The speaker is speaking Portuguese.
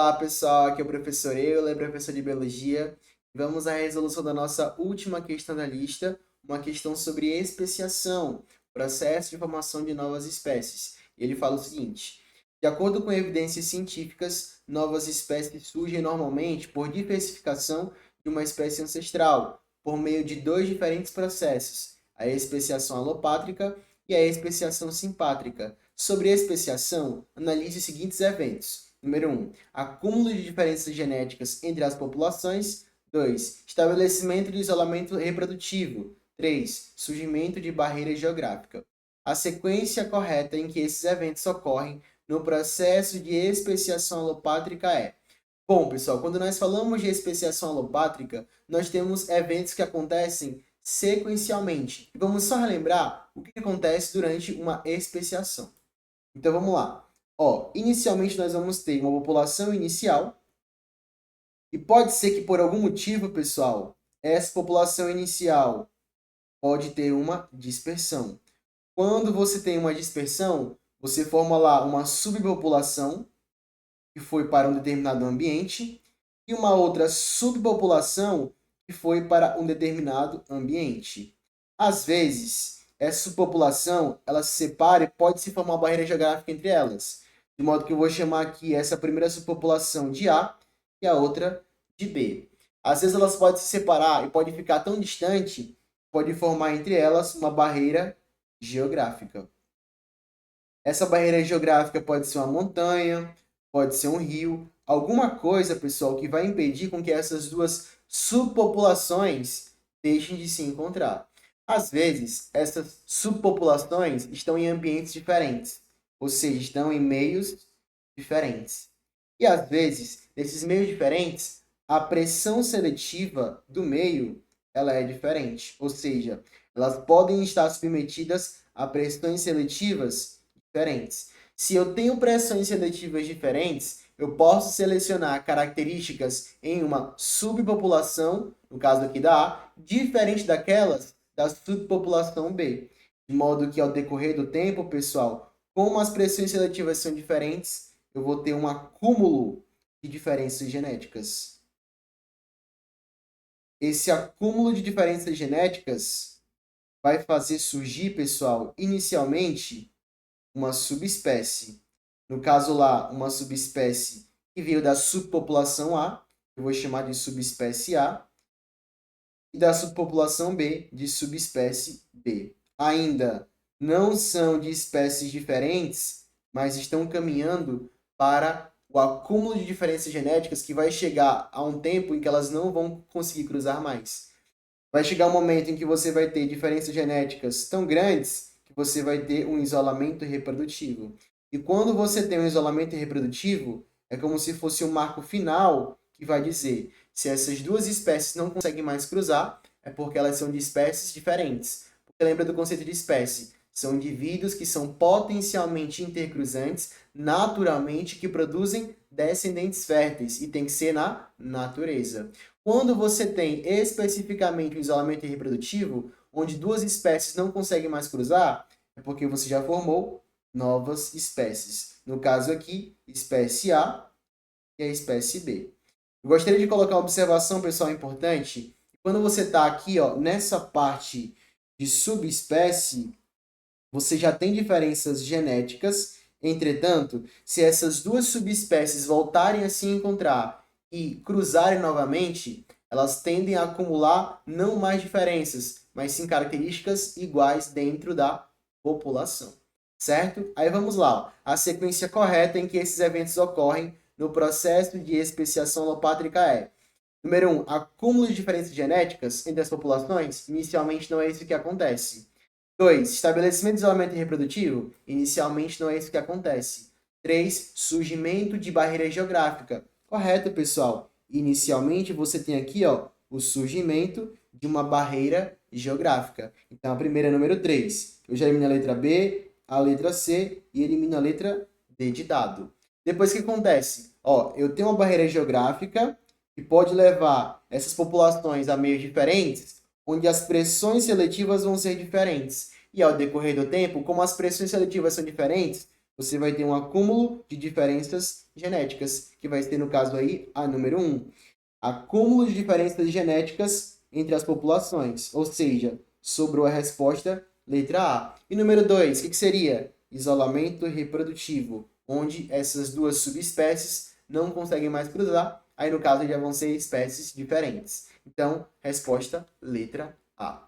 Olá, pessoal. Aqui é o professor Euler, professor de Biologia. Vamos à resolução da nossa última questão da lista, uma questão sobre especiação, processo de formação de novas espécies. E ele fala o seguinte: de acordo com evidências científicas, novas espécies surgem normalmente por diversificação de uma espécie ancestral, por meio de dois diferentes processos, a especiação alopátrica e a especiação simpátrica. Sobre especiação, analise os seguintes eventos. Número 1. Acúmulo de diferenças genéticas entre as populações. 2. Estabelecimento de isolamento reprodutivo. 3. Surgimento de barreira geográfica. A sequência correta em que esses eventos ocorrem no processo de especiação alopátrica é: bom, pessoal, quando nós falamos de especiação alopátrica, nós temos eventos que acontecem sequencialmente. E vamos só relembrar o que acontece durante uma especiação. Então, vamos lá. Inicialmente nós vamos ter uma população inicial, e pode ser que por algum motivo, pessoal, essa população inicial pode ter uma dispersão. Quando você tem uma dispersão, você forma lá uma subpopulação, que foi para um determinado ambiente, e uma outra subpopulação, que foi para um determinado ambiente. Às vezes, essa subpopulação ela se separa e pode se formar uma barreira geográfica entre elas. De modo que eu vou chamar aqui essa primeira subpopulação de A e a outra de B. Às vezes elas podem se separar e podem ficar tão distante, pode formar entre elas uma barreira geográfica. Essa barreira geográfica pode ser uma montanha, pode ser um rio, alguma coisa, pessoal, que vai impedir com que essas duas subpopulações deixem de se encontrar. Às vezes, essas subpopulações estão em ambientes diferentes, ou seja, estão em meios diferentes. E às vezes, nesses meios diferentes, a pressão seletiva do meio ela é diferente, ou seja, elas podem estar submetidas a pressões seletivas diferentes. Se eu tenho pressões seletivas diferentes, eu posso selecionar características em uma subpopulação, no caso aqui da A, diferente daquelas da subpopulação B. De modo que, ao decorrer do tempo, pessoal, como as pressões seletivas são diferentes, eu vou ter um acúmulo de diferenças genéticas. Esse acúmulo de diferenças genéticas vai fazer surgir, pessoal, inicialmente, uma subespécie. No caso lá, uma subespécie que veio da subpopulação A, eu vou chamar de subespécie A, e da subpopulação B, de subespécie B. Ainda não são de espécies diferentes, mas estão caminhando para o acúmulo de diferenças genéticas que vai chegar a um tempo em que elas não vão conseguir cruzar mais. Vai chegar um momento em que você vai ter diferenças genéticas tão grandes que você vai ter um isolamento reprodutivo. E quando você tem um isolamento reprodutivo, é como se fosse um marco final que vai dizer se essas duas espécies não conseguem mais cruzar, é porque elas são de espécies diferentes. Porque lembra do conceito de espécie? São indivíduos que são potencialmente intercruzantes, naturalmente, que produzem descendentes férteis, e tem que ser na natureza. Quando você tem especificamente um isolamento reprodutivo, onde duas espécies não conseguem mais cruzar, é porque você já formou novas espécies. No caso aqui, espécie A e a espécie B. Eu gostaria de colocar uma observação, pessoal, importante. Quando você está aqui, nessa parte de subespécie, você já tem diferenças genéticas. Entretanto, se essas duas subespécies voltarem a se encontrar e cruzarem novamente, elas tendem a acumular não mais diferenças, mas sim características iguais dentro da população. Certo? Aí vamos lá. A sequência correta em que esses eventos ocorrem no processo de especiação alopátrica é: número 1, acúmulo de diferenças genéticas entre as populações. Inicialmente não é isso que acontece. 2. Estabelecimento de isolamento reprodutivo. Inicialmente não é isso que acontece. 3. Surgimento de barreira geográfica. Correto, pessoal. Inicialmente você tem aqui o surgimento de uma barreira geográfica. Então a primeira é número 3. Eu já elimino a letra B, a letra C e elimino a letra D de dado. Depois o que acontece? Eu tenho uma barreira geográfica que pode levar essas populações a meios diferentes, onde as pressões seletivas vão ser diferentes. E ao decorrer do tempo, como as pressões seletivas são diferentes, você vai ter um acúmulo de diferenças genéticas, que vai ser, no caso aí, a número 1. Acúmulo de diferenças genéticas entre as populações, ou seja, sobrou a resposta letra A. E número 2, o que seria? Isolamento reprodutivo, onde essas duas subespécies não conseguem mais cruzar, aí no caso já vão ser espécies diferentes. Então, resposta letra A.